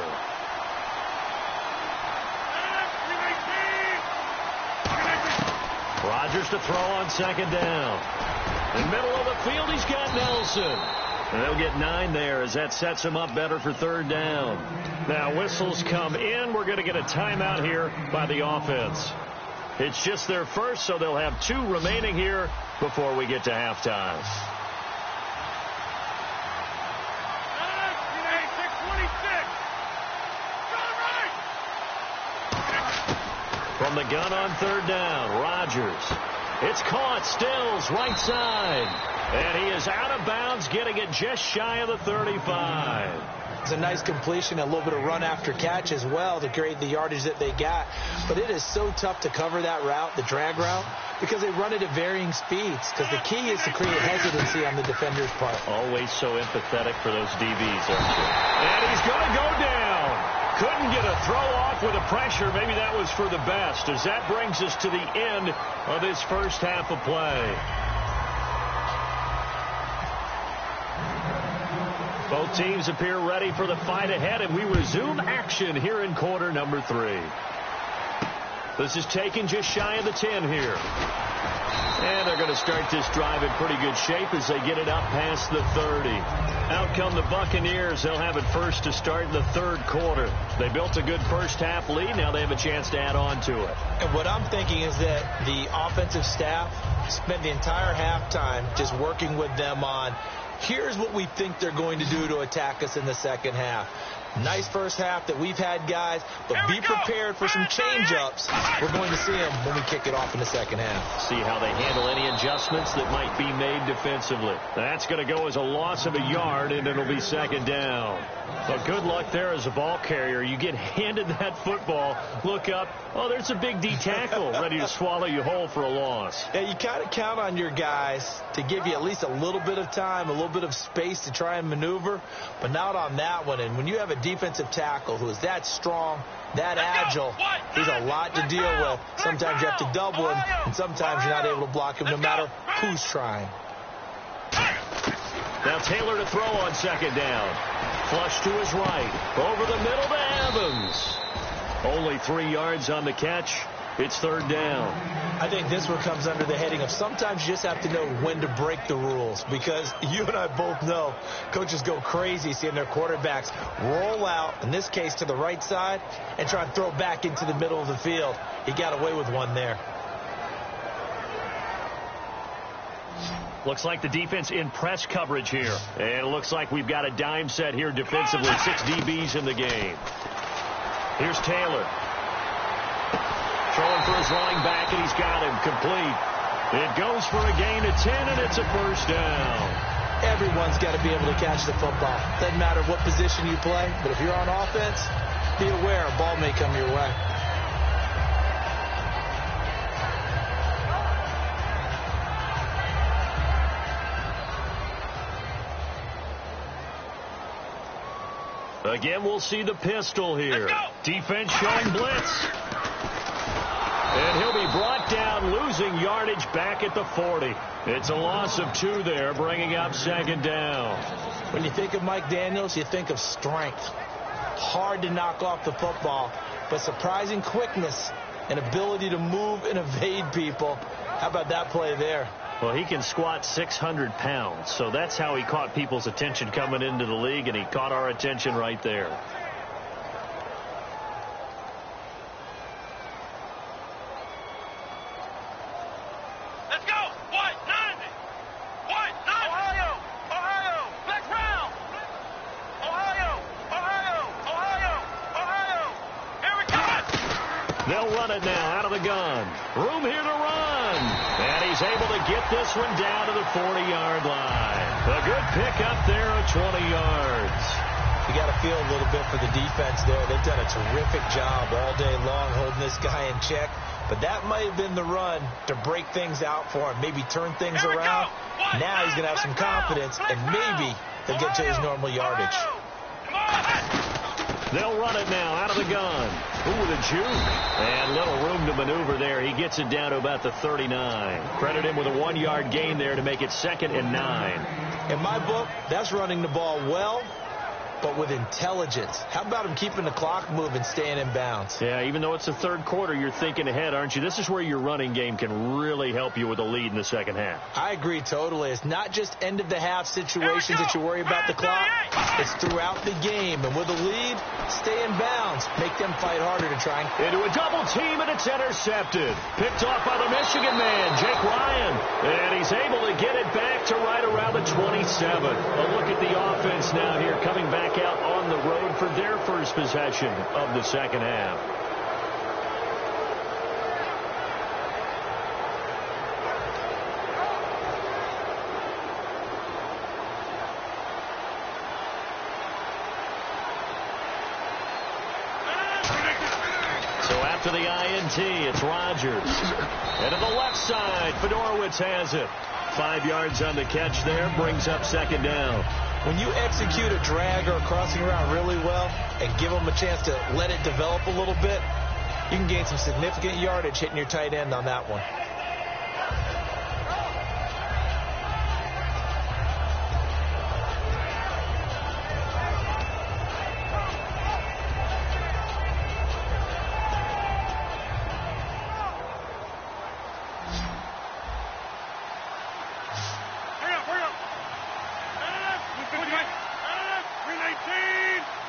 Rodgers to throw on second down. In the middle of the field, he's got Nelson. And they'll get 9 there as that sets him up better for third down. Now whistles come in. We're going to get a timeout here by the offense. It's just their first, so they'll have 2 remaining here before we get to halftime. From the gun on third down, Rodgers. It's caught, Stills, right side. And he is out of bounds, getting it just shy of the 35. It's a nice completion, a little bit of run after catch as well to create the yardage that they got. But it is so tough to cover that route, the drag route, because they run it at varying speeds. Because the key is to create hesitancy on the defender's part. Always so empathetic for those DBs, aren't you? And he's going to go down. Couldn't get a throw off with the pressure. Maybe that was for the best, as that brings us to the end of this first half of play. Both teams appear ready for the fight ahead, and we resume action here in quarter number 3. This is taken just shy of the 10 here. And they're going to start this drive in pretty good shape as they get it up past the 30. Out come the Buccaneers. They'll have it first to start in the third quarter. They built a good first half lead. Now they have a chance to add on to it. And what I'm thinking is that the offensive staff spent the entire halftime just working with them on, here's what we think they're going to do to attack us in the second half. Nice first half that we've had, guys, but be prepared for some change-ups. We're going to see them when we kick it off in the second half. See how they handle any adjustments that might be made defensively. That's going to go as a loss of a yard, and it'll be second down. But good luck there as a ball carrier. You get handed that football, look up, oh, there's a big D tackle ready to swallow you whole for a loss. Yeah, you kind of count on your guys to give you at least a little bit of time, a little bit of space to try and maneuver, but not on that one. And when you have a defensive tackle who is that strong, that agile, there's a lot to deal with. Sometimes you have to double him, and sometimes you're not able to block him no matter who's trying. Now Taylor to throw on second down. Flush to his right. Over the middle to Evans. Only 3 yards on the catch. It's third down. I think this one comes under the heading of sometimes you just have to know when to break the rules, because you and I both know coaches go crazy seeing their quarterbacks roll out, in this case to the right side, and try and throw back into the middle of the field. He got away with one there. Looks like the defense in press coverage here. And it looks like we've got a dime set here defensively. 6 DBs in the game. Here's Taylor. Throwing for his running back, and he's got him complete. It goes for a gain of 10, and it's a first down. Everyone's got to be able to catch the football. Doesn't matter what position you play, but if you're on offense, be aware a ball may come your way. Again, we'll see the pistol here. Defense showing blitz. And he'll be brought down, losing yardage back at the 40. It's a loss of 2 there, bringing up second down. When you think of Mike Daniels, you think of strength. Hard to knock off the football, but surprising quickness and ability to move and evade people. How about that play there? Well, he can squat 600 pounds, so that's how he caught people's attention coming into the league, and he caught our attention right there. Let's go! What? 90! What? 90! Ohio! Ohio! Flex round! Ohio! Ohio! Ohio! Ohio! Here we go! They'll run it now out of the gun. Room here to run. And he's able to get this one down to the 40-yard line. A good pick up there of 20 yards. You got to feel a little bit for the defense there. They've done a terrific job all day long holding this guy in check. But that might have been the run to break things out for him, maybe turn things around. Now he's going to have some confidence, and maybe he'll get to his normal yardage. They'll run it now out of the gun. Ooh, the juke. And little room to maneuver there. He gets it down to about the 39. Credit him with a 1-yard gain there to make it 2nd and 9. In my book, that's running the ball well, but with intelligence. How about him keeping the clock moving, staying in bounds? Yeah, even though it's the third quarter, you're thinking ahead, aren't you? This is where your running game can really help you with a lead in the second half. I agree totally. It's not just end-of-the-half situations that you worry about the clock. It's throughout the game. And with a lead, stay in bounds. Make them fight harder to try and... Into a double team, and it's intercepted. Picked off by the Michigan man, Jake Ryan. And he's able to get it back to right around the 27. A look at the offense now here, coming back out on the road for their first possession of the second half. So after the INT, it's Rodgers. And to the left side, Fedorowicz has it. 5 yards on the catch there, brings up 2nd down. When you execute a drag or a crossing route really well and give them a chance to let it develop a little bit, you can gain some significant yardage hitting your tight end on that one.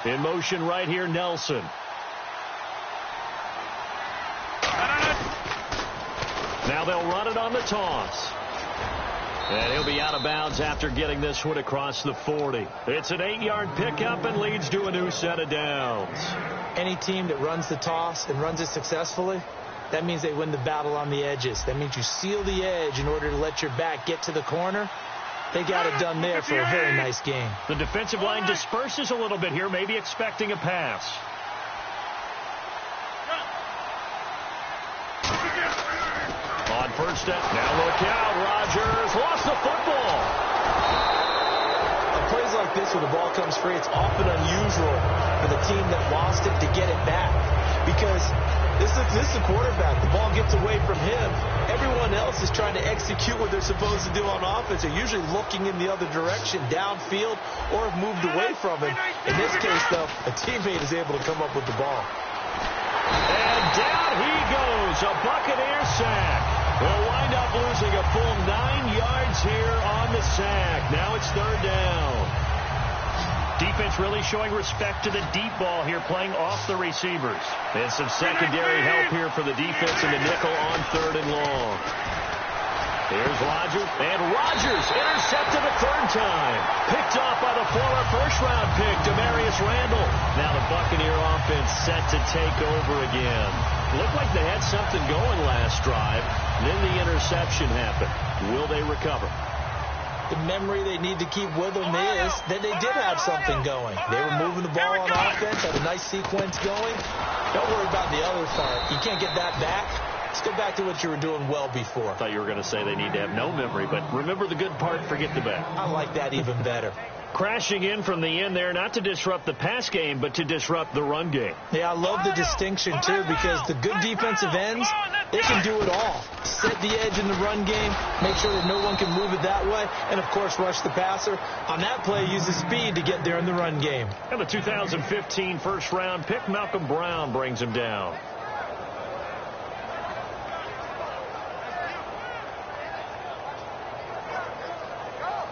In motion right here, Nelson. Now they'll run it on the toss. And he'll be out of bounds after getting this one across the 40. It's an 8-yard pickup and leads to a new set of downs. Any team that runs the toss and runs it successfully, that means they win the battle on the edges. That means you seal the edge in order to let your back get to the corner. They got it done there for a very nice game. The defensive line disperses a little bit here, maybe expecting a pass. On first down. Now look out. Rodgers lost the football. On plays like this where the ball comes free, it's often unusual for the team that lost it to get it back. Because this is the quarterback. The ball gets away from him. Everyone else is trying to execute what they're supposed to do on offense. They're usually looking in the other direction, downfield, or have moved away from him. In this case, though, a teammate is able to come up with the ball. And down he goes. A Buccaneer sack. They'll wind up losing a full 9 yards here on the sack. Now it's 3rd down. Defense really showing respect to the deep ball here, playing off the receivers. And some secondary help here for the defense in the nickel on 3rd and long. Here's Rodgers. And Rodgers intercepted a 3rd time. Picked off by the former first-round pick, Demarius Randall. Now the Buccaneer offense set to take over again. Looked like they had something going last drive. Then the interception happened. Will they recover? The memory they need to keep with them is that they did have something going. They were moving the ball on offense, had a nice sequence going. Don't worry about the other part. You can't get that back. Let's go back to what you were doing well before. I thought you were going to say they need to have no memory, but remember the good part, forget the bad. I like that even better. Crashing in from the end there, not to disrupt the pass game, but to disrupt the run game. Yeah, I love the distinction, too, because the good defensive ends, they can do it all. Set the edge in the run game, make sure that no one can move it that way, and, of course, rush the passer. On that play, use the speed to get there in the run game. And the 2015 first-round pick, Malcolm Brown, brings him down.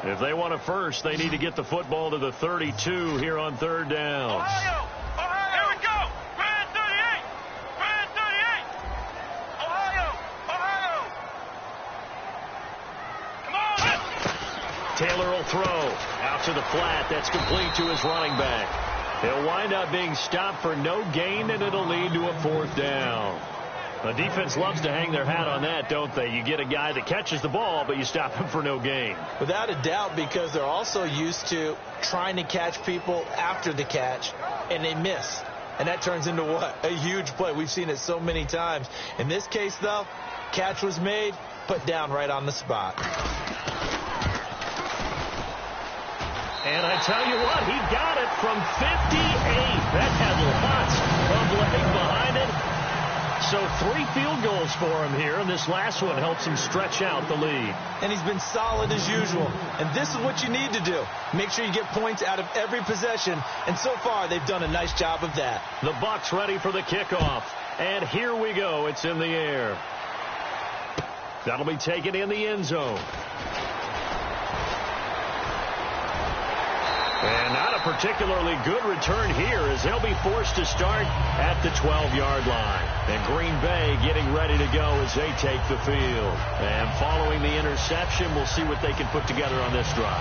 If they want a first, they need to get the football to the 32 here on 3rd down. Ohio! Ohio! Here we go! Grand 38! Grand 38! Ohio! Ohio! Come on! Taylor will throw. Out to the flat. That's complete to his running back. He'll wind up being stopped for no gain, and it'll lead to a 4th down. The defense loves to hang their hat on that, don't they? You get a guy that catches the ball, but you stop him for no gain. Without a doubt, because they're also used to trying to catch people after the catch, and they miss. And that turns into what? A huge play. We've seen it so many times. In this case, though, catch was made, put down right on the spot. And I tell you what, he got it from 58. That had lots of leg behind it. So 3 field goals for him here, and this last one helps him stretch out the lead. And he's been solid as usual. And this is what you need to do. Make sure you get points out of every possession. And so far, they've done a nice job of that. The Bucs ready for the kickoff. And here we go. It's in the air. That'll be taken in the end zone. And not a particularly good return here as they'll be forced to start at the 12-yard line. And Green Bay getting ready to go as they take the field. And following the interception, we'll see what they can put together on this drive.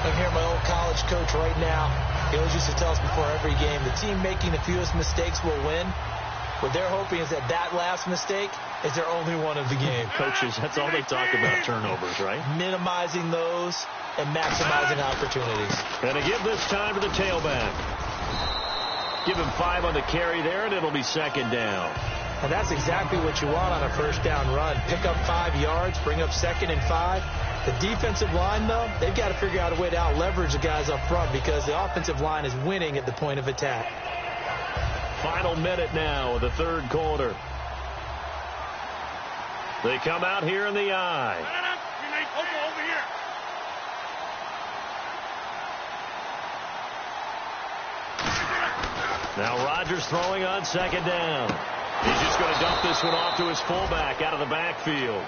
I'm hearing my old college coach right now. He always used to tell us before every game, the team making the fewest mistakes will win. What they're hoping is that that last mistake is their only one of the game. Coaches, that's all they talk about, turnovers, right? Minimizing those and maximizing opportunities. And to give this time to the tailback. Give him 5 on the carry there, and it'll be second down. And that's exactly what you want on a first down run. Pick up 5 yards, bring up 2nd and 5. The defensive line, though, they've got to figure out a way to out-leverage the guys up front because the offensive line is winning at the point of attack. Final minute now of the third quarter. They come out here in the eye. Over here. Now Rodgers throwing on second down. He's just going to dump this one off to his fullback out of the backfield.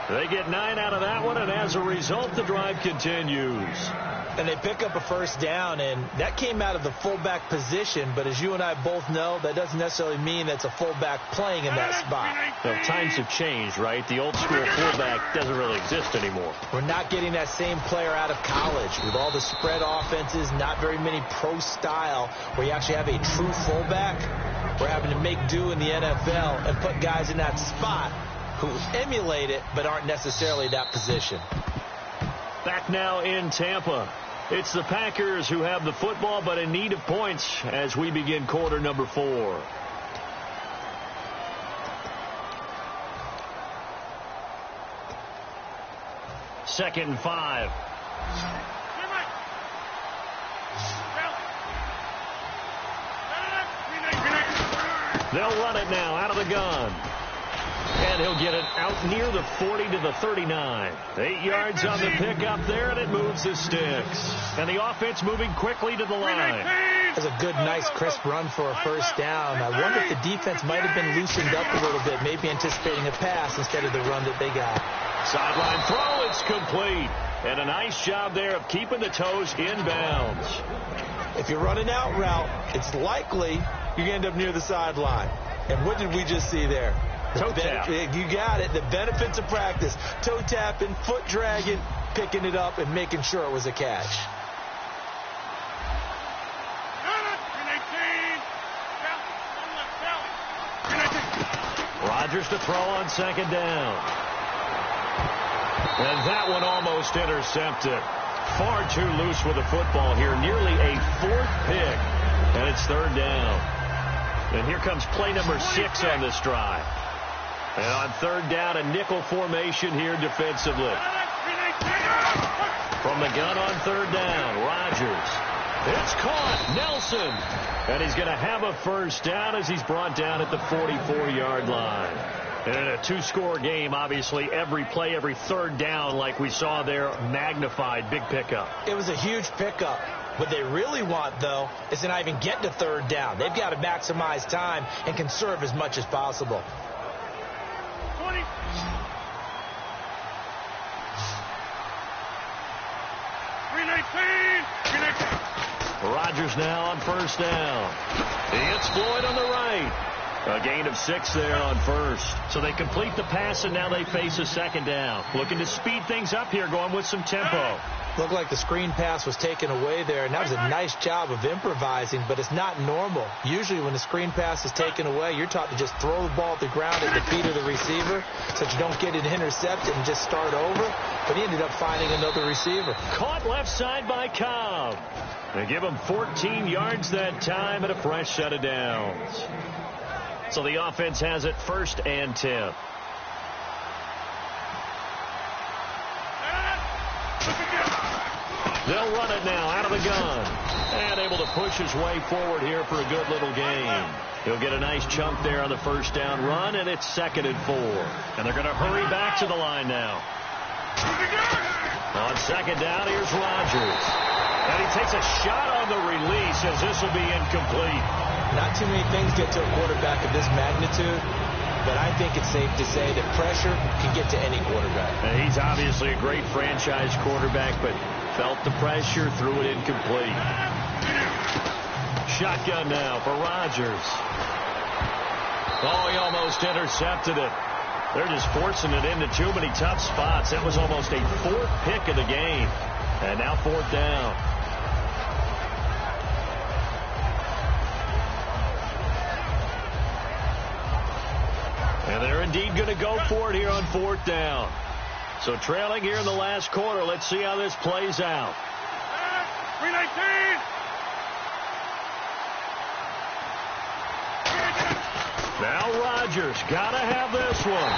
They get 9 out of that one, and as a result, the drive continues. And they pick up a first down, and that came out of the fullback position. But as you and I both know, that doesn't necessarily mean that's a fullback playing in that spot. Well, times have changed, right? The old school fullback doesn't really exist anymore. We're not getting that same player out of college. With all the spread offenses, not very many pro style, where you actually have a true fullback. We're having to make do in the NFL and put guys in that spot who emulate it but aren't necessarily that position. Back now in Tampa. It's the Packers who have the football but in need of points as we begin quarter number 4. Second and 5. They'll run it now out of the gun. And he'll get it out near the 40 to the 39. 8 yards on the pickup there, and it moves the sticks. And the offense moving quickly to the line. That's a good, nice, crisp run for a first down. I wonder if the defense might have been loosened up a little bit, maybe anticipating a pass instead of the run that they got. Sideline throw, it's complete. And a nice job there of keeping the toes inbounds. If you're running out route, it's likely you're going to end up near the sideline. And what did we just see there? Toe tap. You got it. The benefits of practice. Toe tapping, foot dragging, picking it up, and making sure it was a catch. Rodgers to throw on second down. And that one almost intercepted. Far too loose with the football here. Nearly a 4th pick. And it's third down. And here comes play number 6 on this drive. And on third down, a nickel formation here defensively. From the gun on third down, Rodgers. It's caught. Nelson. And he's going to have a first down as he's brought down at the 44-yard line. And in a 2-score game, obviously, every play, every third down, like we saw there, magnified. Big pickup. It was a huge pickup. What they really want, though, is to not even get to third down. They've got to maximize time and conserve as much as possible. Rodgers now on first down. It's Floyd on the right. A gain of 6 there on first. So they complete the pass, and now they face a second down. Looking to speed things up here, going with some tempo. Looked like the screen pass was taken away there, and that was a nice job of improvising, but it's not normal. Usually when the screen pass is taken away, you're taught to just throw the ball at the ground at the feet of the receiver so that you don't get it intercepted and just start over. But he ended up finding another receiver. Caught left side by Cobb. They give him 14 yards that time and a fresh set of downs. So the offense has it 1st and 10. They'll run it now out of the gun. And able to push his way forward here for a good little gain. He'll get a nice chunk there on the first down run, and it's 2nd and 4. And they're going to hurry back to the line now. On 2nd down, here's Rodgers. And he takes a shot on the release as this will be incomplete. Not too many things get to a quarterback of this magnitude, but I think it's safe to say that pressure can get to any quarterback. And he's obviously a great franchise quarterback, but felt the pressure, threw it incomplete. Shotgun now for Rodgers. Oh, he almost intercepted it. They're just forcing it into too many tough spots. That was almost a 4th pick of the game. And now 4th down. And they're indeed going to go for it here on 4th down. So trailing here in the last quarter. Let's see how this plays out. 319. Now Rodgers got to have this one.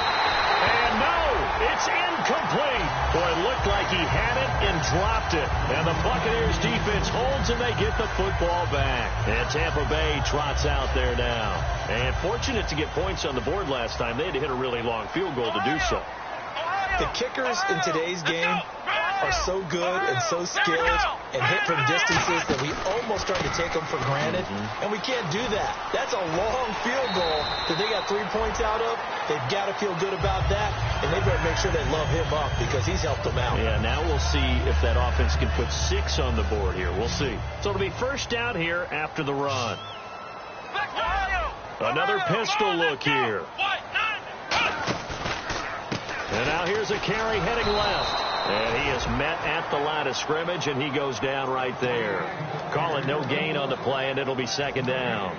And no, it's incomplete. Boy, it looked like he had it and dropped it. And the Buccaneers defense holds and they get the football back. And Tampa Bay trots out there now. And fortunate to get points on the board last time. They had to hit a really long field goal to do so. The kickers in today's game are so good and so skilled and hit from distances that we almost start to take them for granted, and we can't do that. That's a long field goal that they got 3 points out of. They've got to feel good about that, and they better make sure they love him up because he's helped them out. Yeah, now we'll see if that offense can put 6 on the board here. We'll see. So it'll be first down here after the run. Another pistol look here. And now here's a carry heading left. And he is met at the line of scrimmage, and he goes down right there. Call it no gain on the play, and it'll be 2nd down.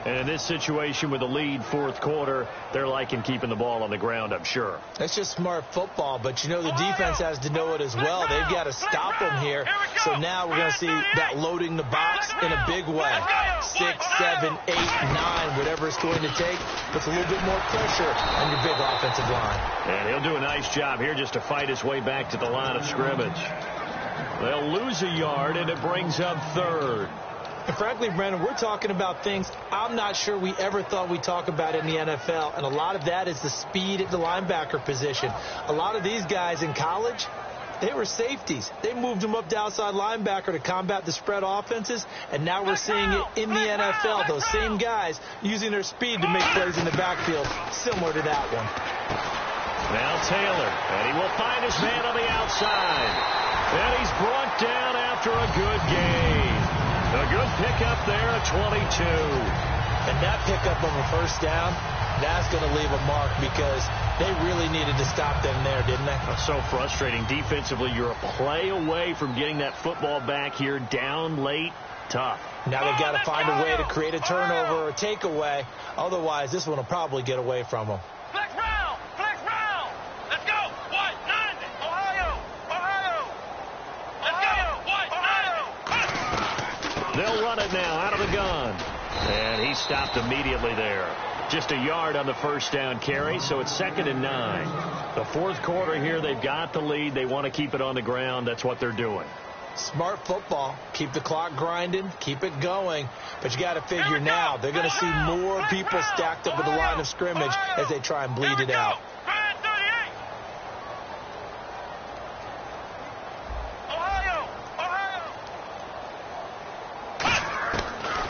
And in this situation with the lead 4th quarter, they're liking keeping the ball on the ground, I'm sure. That's just smart football, but you know the defense has to know it as well. They've got to stop them here. So now we're going to see that loading the box in a big way. 6, 7, 8, 9, whatever it's going to take. Puts a little bit more pressure on your big offensive line. And he'll do a nice job here just to fight his way back to the line of scrimmage. They'll lose a yard, and it brings up 3rd. And frankly, Brandon, we're talking about things I'm not sure we ever thought we'd talk about in the NFL. And a lot of that is the speed at the linebacker position. A lot of these guys in college, they were safeties. They moved them up to outside linebacker to combat the spread offenses. And now we're seeing it in the NFL. Those same guys using their speed to make plays in the backfield, similar to that one. Now Taylor, and he will find his man on the outside. And he's brought down after a good game. A good pickup there at 22. And that pickup of a first down, that's going to leave a mark because they really needed to stop them there, didn't they? So frustrating. Defensively, you're a play away from getting that football back here down late. Tough. Now they've got to find a way to create a turnover or a takeaway. Otherwise, this one will probably get away from them. Flex round! Flex round! Let's go! What? 9! Ohio! Ohio! Let's go! What? 9! They'll run it now out of the gun. And he stopped immediately there. Just a yard on the first down carry, so it's 2nd and 9. The 4th quarter here, they've got the lead. They want to keep it on the ground. That's what they're doing. Smart football. Keep the clock grinding. Keep it going. But you got to figure now they're going to see more people stacked up at the line of scrimmage as they try and bleed it out.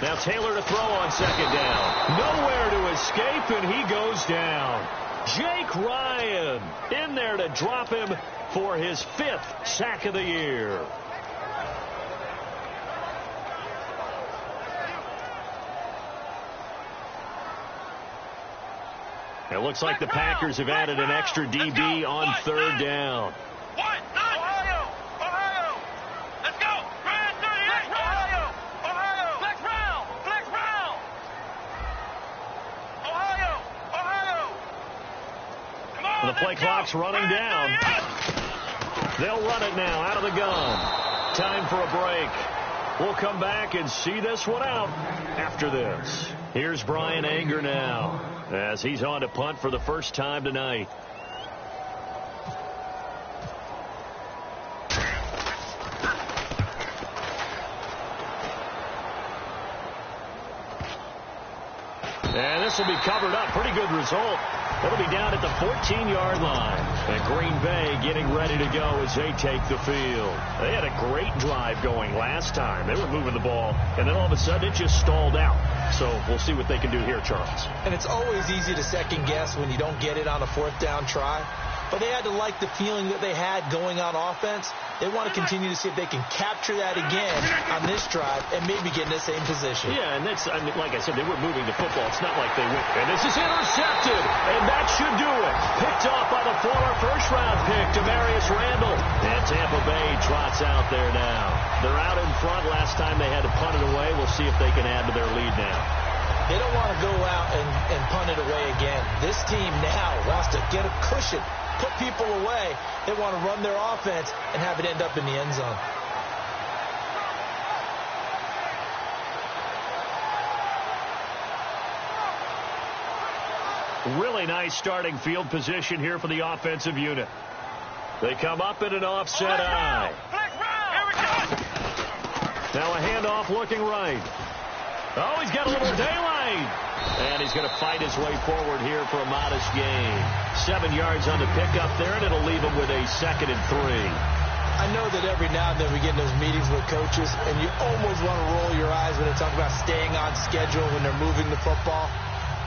Now Taylor to throw on 2nd down. Nowhere to escape, and he goes down. Jake Ryan in there to drop him for his 5th sack of the year. It looks like the Packers have added an extra DB on third down. Ohio! Ohio! Let's go! Grand 38! Ohio! Ohio! Flex round! Flex round! Ohio! Ohio! Come on, The play clock's running down. They'll run it now out of the gun. Time for a break. We'll come back and see this one out after this. Here's Brian Anger now as he's on to punt for the first time tonight. And this will be covered up. Pretty good result. It'll be down at the 14-yard line. And Green Bay getting ready to go as they take the field. They had a great drive going last time. They were moving the ball, and then all of a sudden it just stalled out. So we'll see what they can do here, Charles. And it's always easy to second guess when you don't get it on a fourth down try. But they had to like the feeling that they had going on offense. They want to continue to see if they can capture that again on this drive and maybe get in the same position. Yeah, and that's, I mean, like I said, they were moving the football. It's not like they went. And this is intercepted, and that should do it. Picked off by the former first-round pick, Demarius Randall. And Tampa Bay trots out there now. They're out in front. Last time they had to punt it away. We'll see if they can add to their lead now. They don't want to go out and punt it away again. This team now wants to get a cushion, put people away. They want to run their offense and have it end up in the end zone. Really nice starting field position here for the offensive unit. They come up in an offset eye. Now a handoff looking right. Oh, he's got a little daylight. And he's going to fight his way forward here for a modest gain. 7 yards on the pickup there, and it'll leave him with a 2nd and 3. I know that every now and then we get in those meetings with coaches, and you almost want to roll your eyes when they talk about staying on schedule when they're moving the football.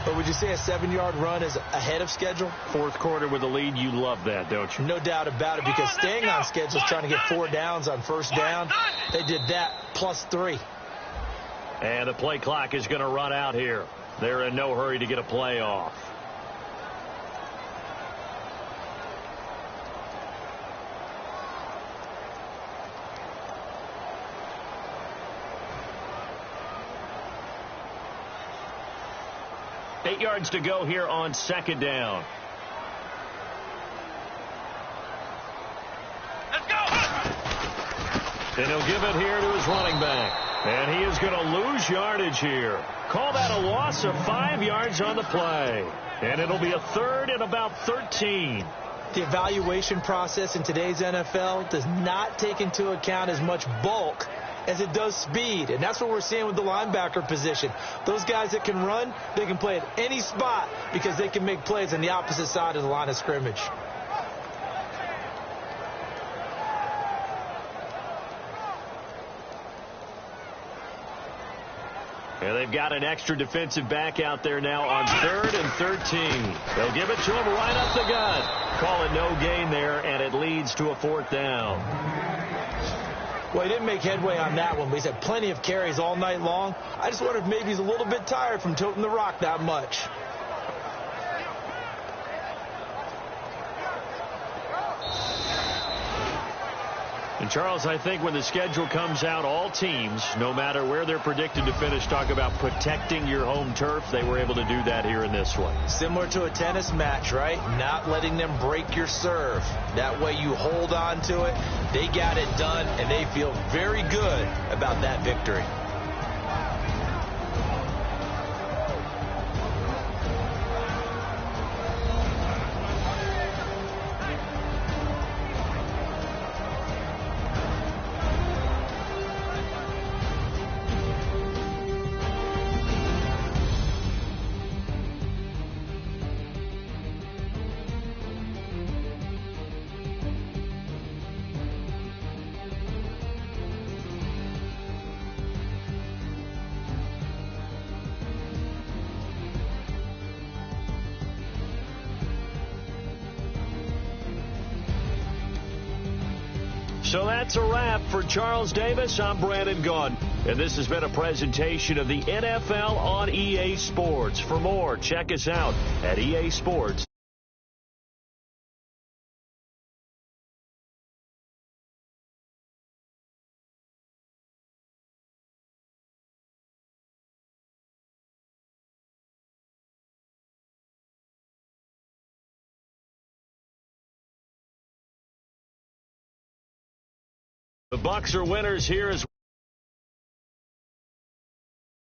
But would you say a 7-yard run is ahead of schedule? Fourth quarter with the lead, you love that, don't you? No doubt about it, because staying on schedule is trying to get 4 downs on first down. They did that plus 3. And the play clock is going to run out here. They're in no hurry to get a play off. Eight yards to go here on 2nd down. Let's go! And he'll give it here to his running back. And he is going to lose yardage here. Call that a loss of 5 yards on the play. And it'll be a 3rd and about 13. The evaluation process in today's NFL does not take into account as much bulk as it does speed. And that's what we're seeing with the linebacker position. Those guys that can run, they can play at any spot because they can make plays on the opposite side of the line of scrimmage. And they've got an extra defensive back out there now on 3rd and 13. They'll give it to him right up the gut. Call it no gain there, and it leads to a 4th down. Well, he didn't make headway on that one, but he's had plenty of carries all night long. I just wonder if maybe he's a little bit tired from toting the rock that much. And, Charles, I think when the schedule comes out, all teams, no matter where they're predicted to finish, talk about protecting your home turf. They were able to do that here in this one. Similar to a tennis match, right? Not letting them break your serve. That way you hold on to it. They got it done, and they feel very good about that victory. So that's a wrap for Charles Davis. I'm Brandon Gaudin, and this has been a presentation of the NFL on EA Sports. For more, check us out at EA Sports. The Bucs are winners here as